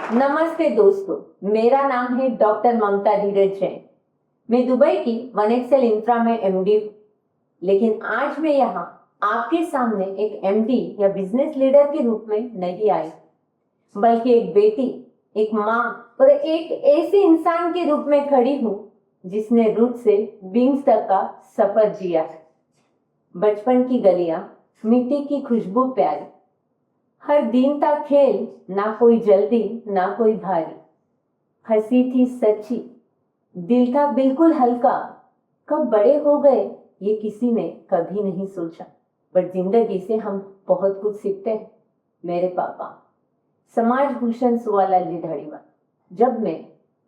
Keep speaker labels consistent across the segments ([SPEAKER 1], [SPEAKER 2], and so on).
[SPEAKER 1] नमस्ते दोस्तों, मेरा नाम है डॉक्टर ममता धीरज जैन। मैं दुबई की वन एक्सेल इंफ्रा में एमडी हूँ, लेकिन आज मैं यहाँ आपके सामने एक एमडी या बिजनेस लीडर के रूप में नहीं आई, बल्कि एक बेटी, एक माँ और एक ऐसे इंसान के रूप में खड़ी हूँ जिसने रूट से विंग्स तक का सफर जिया है। बचपन की गलियां, मिट्टी की खुशबू प्यारी, हर दिन था खेल, ना कोई जल्दी ना कोई भारी, हंसी थी सच्ची, दिल था बिल्कुल हल्का। कब बड़े हो गए ये किसी ने कभी नहीं सोचा, पर जिंदगी से हम बहुत कुछ सीखते हैं। मेरे पापा समाज भूषण सुवालाल जी धड़ीवाल जब मैं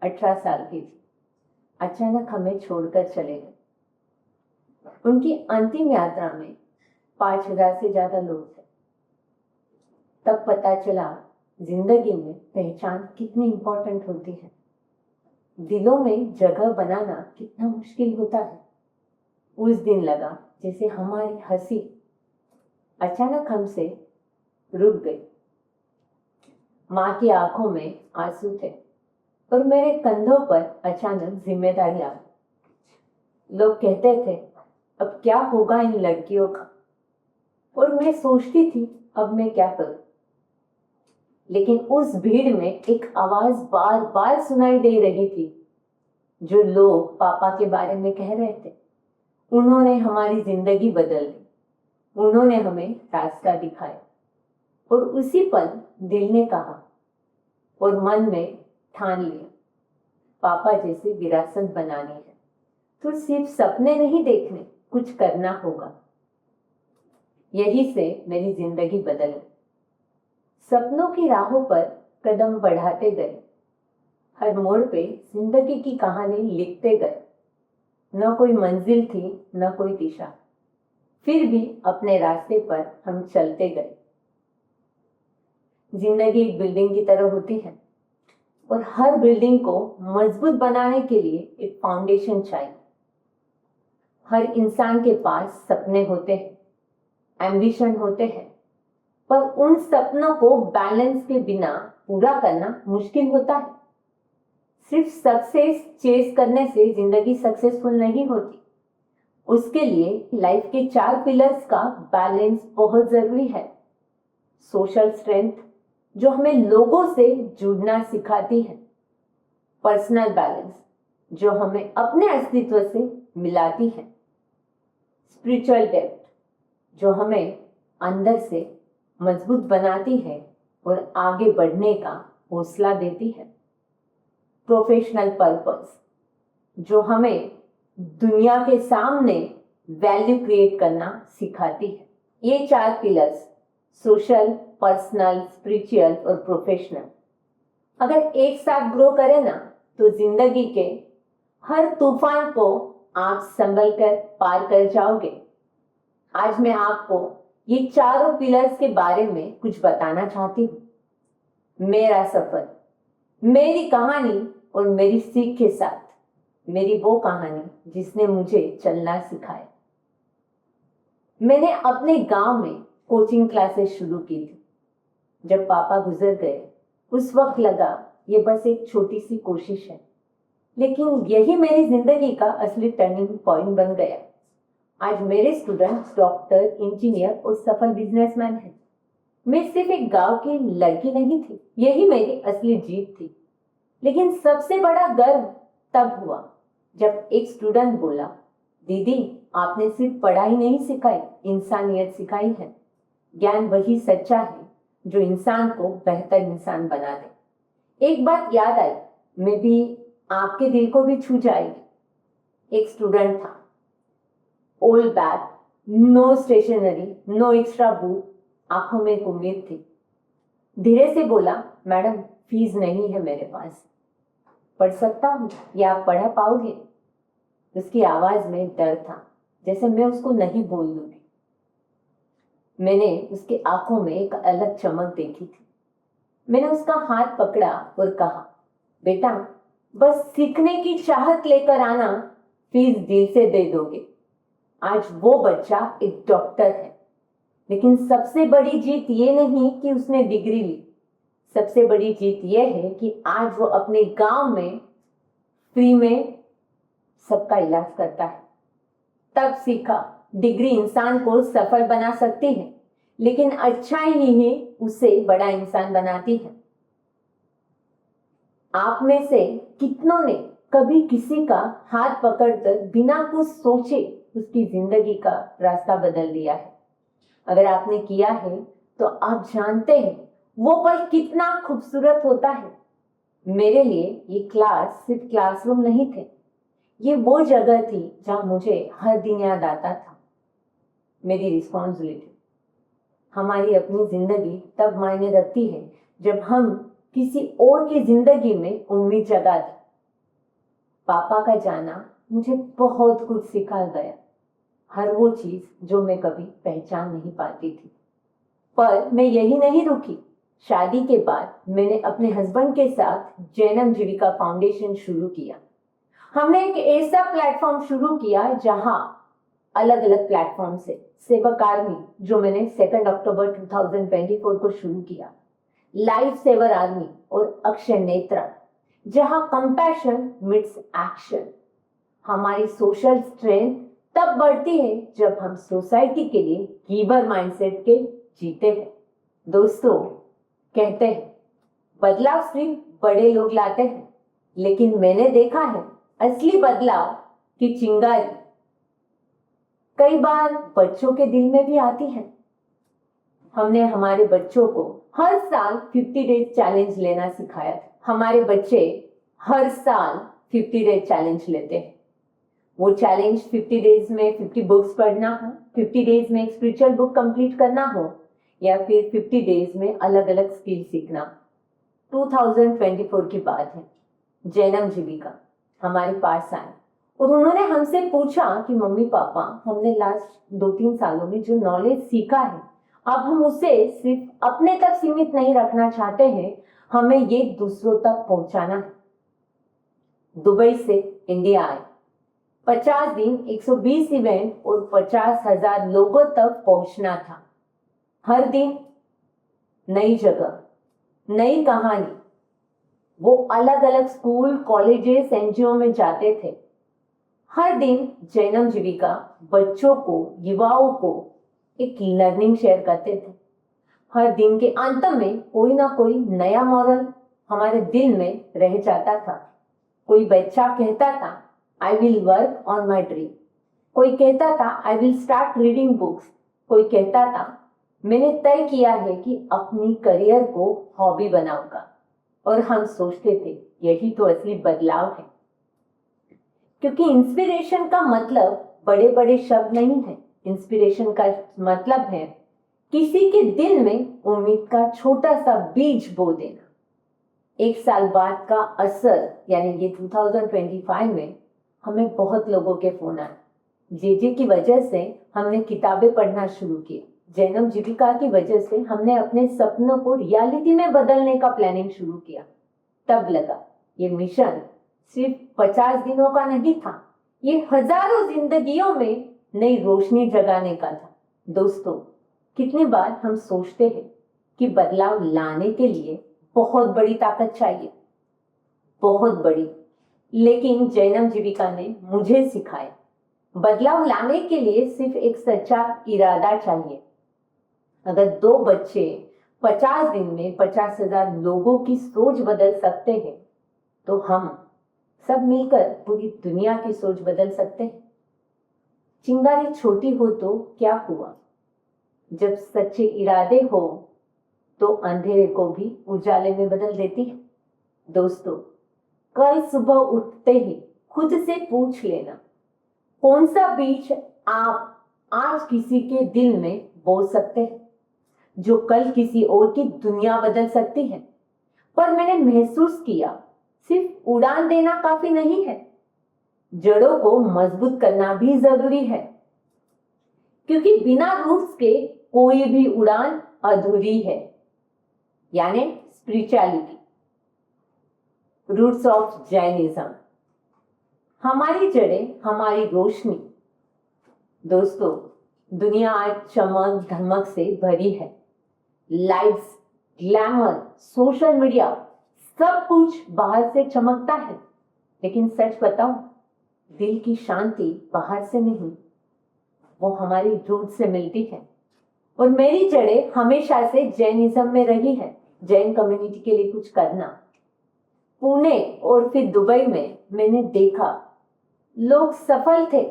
[SPEAKER 1] 18 साल की थी, अचानक हमें छोड़कर चले गए। उनकी अंतिम यात्रा में 5000 से ज्यादा लोग थे। तब पता चला जिंदगी में पहचान कितनी इंपॉर्टेंट होती है, दिलों में जगह बनाना कितना मुश्किल होता है। उस दिन लगा जैसे हमारी हंसी अचानक हमसे रुक गई। माँ की आंखों में आंसू थे और मेरे कंधों पर अचानक जिम्मेदारी आ गई। लोग कहते थे अब क्या होगा इन लड़कियों का, और मैं सोचती थी अब मैं क्या करूं। लेकिन उस भीड़ में एक आवाज बार बार सुनाई दे रही थी। जो लोग पापा के बारे में कह रहे थे, उन्होंने हमारी जिंदगी बदल दी, उन्होंने हमें रास्ता दिखाया। और उसी पल दिल ने कहा और मन में ठान लिया, पापा जैसे विरासत बनानी है तो सिर्फ सपने नहीं देखने, कुछ करना होगा। यही से मेरी जिंदगी बदल गई। सपनों की राहों पर कदम बढ़ाते गए, हर मोड़ पे जिंदगी की कहानी लिखते गए। न कोई मंजिल थी न कोई दिशा, फिर भी अपने रास्ते पर हम चलते गए। जिंदगी एक बिल्डिंग की तरह होती है और हर बिल्डिंग को मजबूत बनाने के लिए एक फाउंडेशन चाहिए। हर इंसान के पास सपने होते हैं, एम्बिशन होते हैं, पर उन सपनों को बैलेंस के बिना पूरा करना मुश्किल होता है। सिर्फ सक्सेस चेस करने से जिंदगी सक्सेसफुल नहीं होती। उसके लिए लाइफ के 4 पिलर्स का बैलेंस बहुत जरूरी है। सोशल स्ट्रेंथ, जो हमें लोगों से जुड़ना सिखाती है। पर्सनल बैलेंस, जो हमें अपने अस्तित्व से मिलाती है। स्पिरिचुअल डेप्थ, जो हमें अंदर से मजबूत बनाती है और आगे बढ़ने का हौसला देती है। प्रोफेशनल पर्पस, जो हमें दुनिया के सामने वैल्यू क्रिएट करना सिखाती है। ये 4 पिलर्स, सोशल, पर्सनल, स्पिरिचुअल और प्रोफेशनल, अगर एक साथ ग्रो करें ना, तो जिंदगी के हर तूफान को आप संभल कर पार कर जाओगे। आज मैं आपको ये चारों पिलर्स के बारे में कुछ बताना चाहती हूँ। मेरा सफर, मेरी कहानी और मेरी सीख के साथ, मेरी वो कहानी जिसने मुझे चलना सिखाया। मैंने अपने गांव में कोचिंग क्लासेस शुरू की थी। जब पापा गुजर गए, उस वक्त लगा ये बस एक छोटी सी कोशिश है, लेकिन यही मेरी जिंदगी का असली टर्निंग पॉइंट बन गया। आज मेरे स्टूडेंट्स डॉक्टर, इंजीनियर और सफल बिजनेसमैन हैं। मैं सिर्फ एक गांव की लड़की नहीं थी, यही मेरी असली जीत थी। लेकिन सबसे बड़ा गर्व तब हुआ जब एक स्टूडेंट बोला, दीदी आपने सिर्फ पढ़ाई नहीं सिखाई, इंसानियत सिखाई है। ज्ञान वही सच्चा है जो इंसान को बेहतर इंसान बना दे। एक बात याद आई, मैं भी आपके दिल को भी छू जाएगी। एक स्टूडेंट था, old bag, no stationery, no extra book, आंखों में एक उम्मीद थी। धीरे से बोला, मैडम फीस नहीं है मेरे पास, पढ़ सकता हूँ या आप पढ़ा पाओगे? उसकी आवाज में डर था, जैसे मैं उसको नहीं बोल दूंगी। मैंने उसकी आंखों में एक अलग चमक देखी थी। मैंने उसका हाथ पकड़ा और कहा, बेटा बस सीखने की चाहत लेकर आना, फीस दिल से दे दोगे। आज वो बच्चा एक डॉक्टर है, लेकिन सबसे बड़ी जीत ये नहीं कि उसने डिग्री ली, सबसे बड़ी जीत यह है कि आज वो अपने गांव में फ्री में सबका इलाज करता है। तब सीखा डिग्री इंसान को सफल बना सकती है, लेकिन अच्छाई ही उसे बड़ा इंसान बनाती है। आप में से कितनों ने कभी किसी का हाथ पकड़कर बिना कुछ सोचे उसकी जिंदगी का रास्ता बदल दिया है? अगर आपने किया है तो आप जानते हैं वो पल कितना खूबसूरत होता है। मेरे लिए ये क्लास सिर्फ क्लासरूम नहीं थे, ये वो जगह थी जहां मुझे हर दिन याद आता था मेरी रिस्पॉन्सिबिलिटी। हमारी अपनी जिंदगी तब मायने रखती है जब हम किसी और की जिंदगी में उम्मीद जगा दें। पापा का जाना मुझे बहुत कुछ सिखा गया, हर वो चीज जो मैं कभी पहचान नहीं पाती थी। पर मैं यही नहीं रुकी। शादी के बाद मैंने अपने हस्बैंड के साथ जैनम जीविका फाउंडेशन शुरू किया। हमने एक ऐसा प्लेटफॉर्म शुरू किया जहां अलग अलग प्लेटफॉर्म से सेवक आर्मी, जो मैंने 2 अक्टूबर 2024 को शुरू किया, लाइफ सेवर आर्मी और अक्षय नेत्रा, जहां कंपैशन मीट्स एक्शन। हमारी सोशल स्ट्रेंथ तब बढ़ती है जब हम सोसाइटी के लिए गिवर माइंडसेट के जीते हैं। दोस्तों, कहते हैं बदलाव सिर्फ बड़े लोग लाते हैं, लेकिन मैंने देखा है असली बदलाव की चिंगारी कई बार बच्चों के दिल में भी आती है। हमने हमारे बच्चों को हर साल 50 डेज चैलेंज लेना सिखाया था। हमारे बच्चे हर साल 50 डेज चैलेंज लेते हैं। वो चैलेंज 50 डेज में 50 बुक्स पढ़ना हो, 50 डेज में एक स्पिरिचुअल बुक कंप्लीट करना हो, या फिर 50 डेज में अलग अलग स्किल सीखना। 2024 की बात है, जैनम जीविका हमारे पास आए और उन्होंने हमसे पूछा कि मम्मी पापा, हमने लास्ट 2-3 सालों में जो नॉलेज सीखा है, अब हम उसे सिर्फ अपने तक सीमित नहीं रखना चाहते हैं, हमें ये दूसरों तक पहुंचाना है। दुबई से इंडिया आए, 50 दिन, 120 इवेंट और 50,000 लोगों तक पहुंचना था। हर दिन नई जगह, नई कहानी। वो अलग अलग स्कूल, कॉलेजेस, एनजीओ में जाते थे। हर दिन जैनम जीविका बच्चों को, युवाओं को एक लर्निंग शेयर करते थे। हर दिन के अंत में कोई ना कोई नया मॉरल हमारे दिल में रह जाता था। कोई बच्चा कहता था I will work on my dream, कोई कहता था I will start reading books, कोई कहता था मैंने तय किया है कि अपनी करियर को हॉबी बनाऊंगा। और हम सोचते थे यही तो असली बदलाव है, क्योंकि इंस्पिरेशन का मतलब बड़े बड़े शब्द नहीं है। इंस्पिरेशन का मतलब है किसी के दिल में उम्मीद का छोटा सा बीज बो देना। 1 साल बाद का असर, यानी ये 2025 में हमें बहुत लोगों के फोन आए। जे की वजह से हमने किताबें पढ़ना शुरू किया। जैनम जीविका की वजह से हमने अपने सपनों को रियलिटी में बदलने का प्लानिंग शुरू किया। तब लगा ये मिशन सिर्फ 50 दिनों का नहीं था, ये हजारों जिंदगियों में नई रोशनी जगाने का था। दोस्तों, कितनी बार हम सोचते हैं कि बदलाव लाने के लिए बहुत बड़ी ताकत चाहिए, बहुत बड़ी, लेकिन जैनम जीविका ने मुझे सिखाया बदलाव लाने के लिए सिर्फ एक सच्चा इरादा चाहिए। अगर 2 बच्चे 50 दिन में 50,000 लोगों की सोच बदल सकते हैं, तो हम सब मिलकर पूरी दुनिया की सोच बदल सकते हैं। चिंगारी छोटी हो तो क्या हुआ, जब सच्चे इरादे हो तो अंधेरे को भी उजाले में बदल देती है। दोस्तों, कल सुबह उठते ही खुद से पूछ लेना, कौन सा बीज आप आज किसी के दिल में बो सकते हैं, जो कल किसी और की दुनिया बदल सकती है। पर मैंने महसूस किया सिर्फ उड़ान देना काफी नहीं है, जड़ों को मजबूत करना भी जरूरी है, क्योंकि बिना रूट्स के कोई भी उड़ान अधूरी है। यानी स्पिरिचुअलिटी, रूट्स ऑफ जैनिज्म, हमारी जड़ें, हमारी रोशनी। दोस्तों, दुनिया आज चमक धमक से भरी है, लाइट्स, ग्लैमर, सोशल मीडिया, सब कुछ बाहर से चमकता है, लेकिन सच बताऊं, दिल की शांति बाहर से नहीं, वो हमारी रूट से मिलती है। और मेरी जड़ें हमेशा से जैनिज्म में रही है, जैन कम्युनिटी के लिए कुछ करना। पुणे और फिर दुबई में मैंने देखा, लोग सफल थे,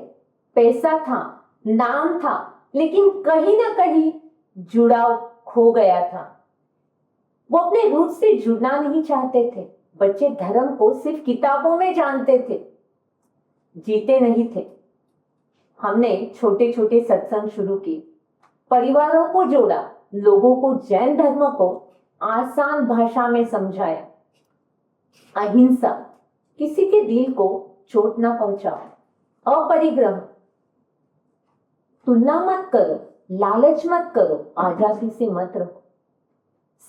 [SPEAKER 1] पैसा था, नाम था, लेकिन कहीं ना कहीं जुड़ाव खो गया था। वो अपने रूट से जुड़ना नहीं चाहते थे। बच्चे धर्म को सिर्फ किताबों में जानते थे, जीते नहीं थे। हमने छोटे छोटे सत्संग शुरू किए, परिवारों को जोड़ा, लोगों को जैन धर्म को आसान भाषा में समझाया। अहिंसा, किसी के दिल को चोट ना पहुंचाओ। अपरिग्रह, तुलना मत करो, लालच मत करो, आजादी से मत रहो।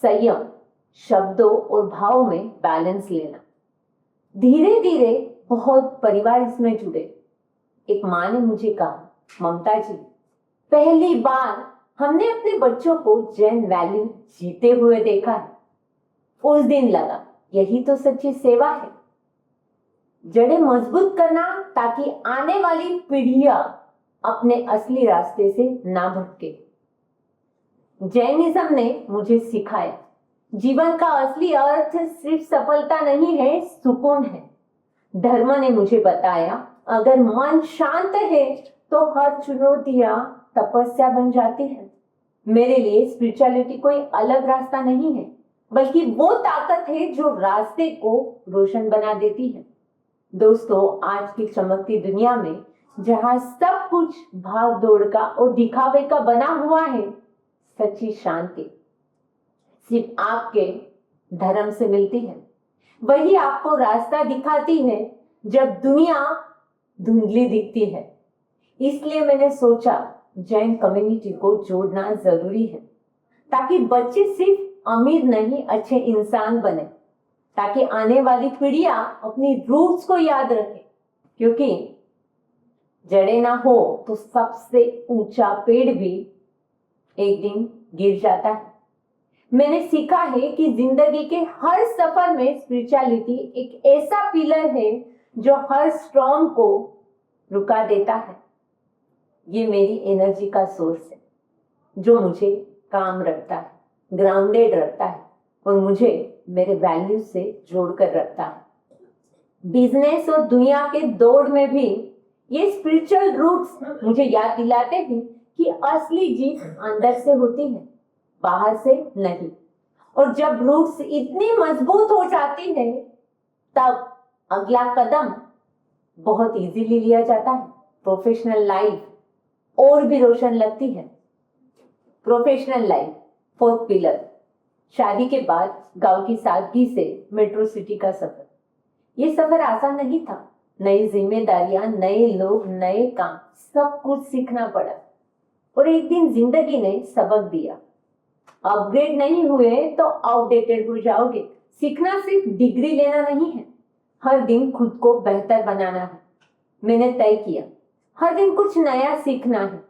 [SPEAKER 1] संयम, शब्दों और भाव में बैलेंस लेना। धीरे धीरे बहुत परिवार इसमें जुड़े। एक माँ ने मुझे कहा, ममता जी, पहली बार हमने अपने बच्चों को जैन वैल्यू जीते हुए देखा है। उस दिन लगा, यही तो सच्ची सेवा है। जड़ें मजबूत करना ताकि आने वाली पीढ़ियां अपने असली रास्ते से ना भटके। जैनिज्म ने मुझे सिखाया, जीवन का असली अर्थ सिर्फ सफलता नहीं है, सुकून है। धर्म ने मुझे बताया, अगर मन शांत है तो हर चुनौतियां तपस्या बन जाती है। मेरे लिए स्पिरिचुअलिटी कोई अलग रास्ता नहीं है, बल्कि वो ताकत है जो रास्ते को रोशन बना देती है। दोस्तों, आज की चमकती दुनिया में जहां सब कुछ भाग दौड़ का और दिखावे का बना हुआ है, सच्ची शांति सिर्फ आपके धर्म से मिलती है। वही आपको रास्ता दिखाती है जब दुनिया धुंधली दिखती है। इसलिए मैंने सोचा, जैन कम्युनिटी को जोड़ना जरूरी है, ताकि बच्चे सिर्फ अमीर नहीं, अच्छे इंसान बने, ताकि आने वाली पीढ़ियां अपनी रूट्स को याद रखें। क्योंकि जड़ें ना हो तो सबसे ऊंचा पेड़ भी एक दिन गिर जाता है। मैंने सीखा है कि जिंदगी के हर सफर में स्पिरिचुअलिटी एक ऐसा पिलर है जो हर स्टॉर्म को रुका देता है। ये मेरी एनर्जी का सोर्स है, जो मुझे काम रखता है, ग्राउंडेड रखता है और मुझे मेरे वैल्यूज से जोड़कर रखता है। बिजनेस और दुनिया के दौड़ में भी ये स्पिरिचुअल रूट्स मुझे याद दिलाते हैं कि असली जीत अंदर से होती है, बाहर से नहीं। और जब रूट्स इतनी मजबूत हो जाती है, तब अगला कदम बहुत इजीली लिया जाता है। प्रोफेशनल लाइफ और भी रोशन लगती है। प्रोफेशनल लाइफ, फोर्थ पिलर, शादी के बाद गांव की सादगी से मेट्रो सिटी का सफर। ये सफर आसान नहीं था। नई जिम्मेदारियां, नए लोग, नए काम, सब कुछ सीखना पड़ा। और एक दिन जिंदगी ने सबक दिया, अपग्रेड नहीं हुए तो आउटडेटेड हो जाओगे। सीखना सिर्फ डिग्री लेना नहीं है, हर दिन खुद को बेहतर बनाना है। मैंने तय किया, हर दिन कुछ नया सीखना है।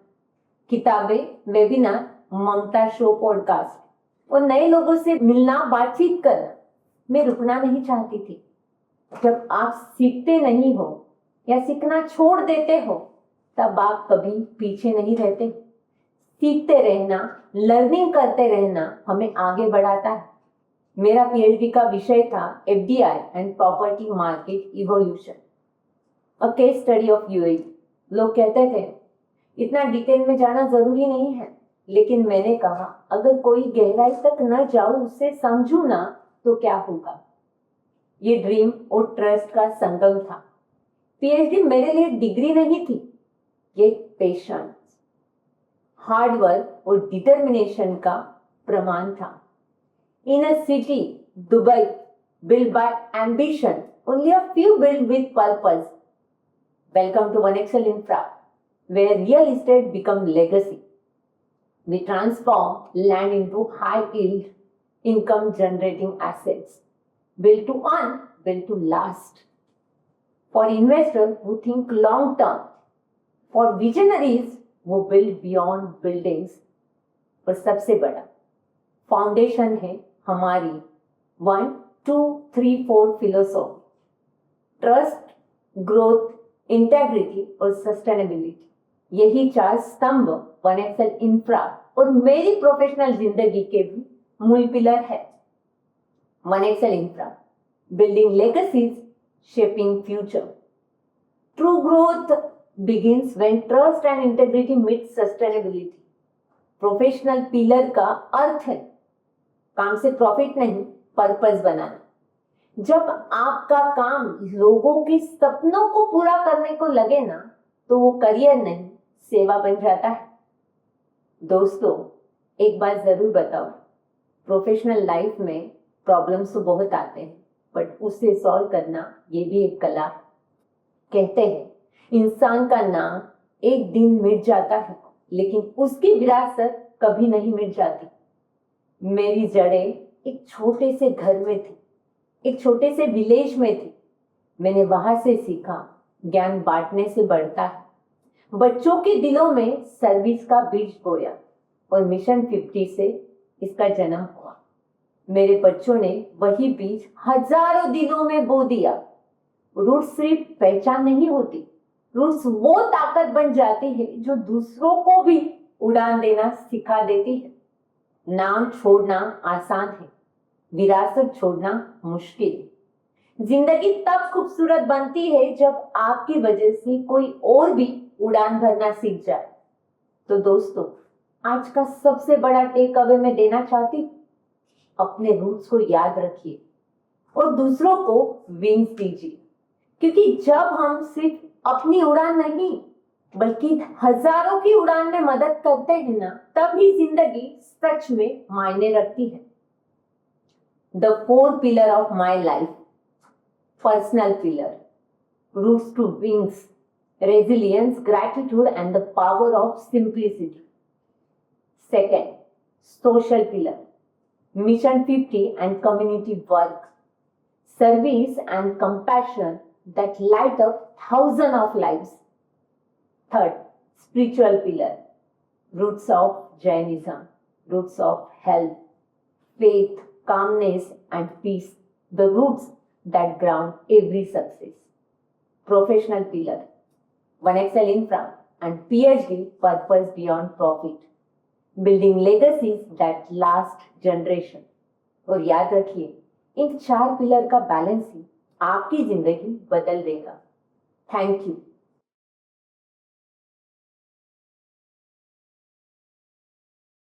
[SPEAKER 1] किताबें, वेबिनार, ममता शो, पॉडकास्ट और नए लोगों से मिलना, बातचीत करना। मैं रुकना नहीं चाहती थी। जब आप सीखते नहीं हो या सीखना छोड़ देते हो, तब आप कभी पीछे नहीं रहते। सीखते रहना, लर्निंग करते रहना हमें आगे बढ़ाता है। मेरा पीएचडी का विषय था FDI and property market evolution, a case study of UAE. लोग कहते थे इतना डिटेल में जाना जरूरी नहीं है, लेकिन मैंने कहा अगर कोई गहराई तक न जाऊं, उसे समझू ना, तो क्या होगा। ये ड्रीम और ट्रस्ट का संगम था। पीएचडी मेरे लिए डिग्री नहीं थी, ये पेशेंस, हार्ड वर्क और डिटर्मिनेशन का प्रमाण था। In a city, Dubai, built by ambition, only a few built with purpose. Welcome to One Excel Infra, where real estate become legacy. We transform land into high yield, income generating assets. Built to earn, built to last. For investors who think long term, for visionaries who build beyond buildings, और सबसे बड़ा foundation है हमारी 1, 2, 3, 4 philosophy, trust, growth, integrity और sustainability, यही 4 स्तंभ one excel infra और मेरी प्रोफेशनल जिंदगी के भी मूल पिलर है। One excel infra, building legacies, shaping future. True growth begins when trust and integrity meet sustainability. Professional pillar का अर्थ है काम से प्रॉफिट नहीं, पर्पस बनाना। जब आपका काम लोगों के सपनों को पूरा करने को लगे ना, तो वो करियर नहीं, सेवा बन जाता है। दोस्तों, एक बात जरूर बताओ, प्रोफेशनल लाइफ में प्रॉब्लम्स तो बहुत आते हैं, बट उससे सॉल्व करना ये भी एक कला है। कहते हैं इंसान का नाम एक दिन मिट जाता है, लेकिन उसकी विरासत कभी नहीं मिट जाती। मेरी जड़ें एक छोटे से घर में थी, एक छोटे से विलेज में थी। मैंने वहां से सीखा ज्ञान बांटने से बढ़ता है। बच्चों के दिलों में सर्विस का बीज बोया और मिशन 50 से इसका जन्म हुआ। मेरे बच्चों ने वही बीज हजारों दिनों में बो दिया। रूट सिर्फ पहचान नहीं होती, रूट्स वो ताकत बन जाती है जो दूसरों को भी उड़ान देना सिखा देती है। नाम छोड़ना आसान है, विरासत छोड़ना मुश्किल है। जिंदगी तब खूबसूरत बनती है जब आपकी वजह से कोई और भी उड़ान भरना सीख जाए। तो दोस्तों, आज का सबसे बड़ा टेक अवे मैं देना चाहती हूँ, अपने रूट्स को याद रखिए और दूसरों को विंग्स दीजिए, क्योंकि जब हम सिर्फ अपनी उड़ान नहीं बल्कि हजारों की उड़ान में मदद करते हैं ना, तभी जिंदगी सच में मायने रखती है। The 4 pillar of my life. Personal pillar, roots to wings, resilience, gratitude and the power of simplicity. Second, social pillar, mission 50 and community work, service and compassion that light up thousands of lives. Third, spiritual pillar, roots of Jainism, roots of health, faith, calmness and peace, the roots that ground every success. Professional pillar, One Excel Infra and PhD, purpose beyond profit, building legacies that last generation. और याद रखिए, इन 4 pillar का balance ही आपकी जिंदगी बदल देगा। Thank you.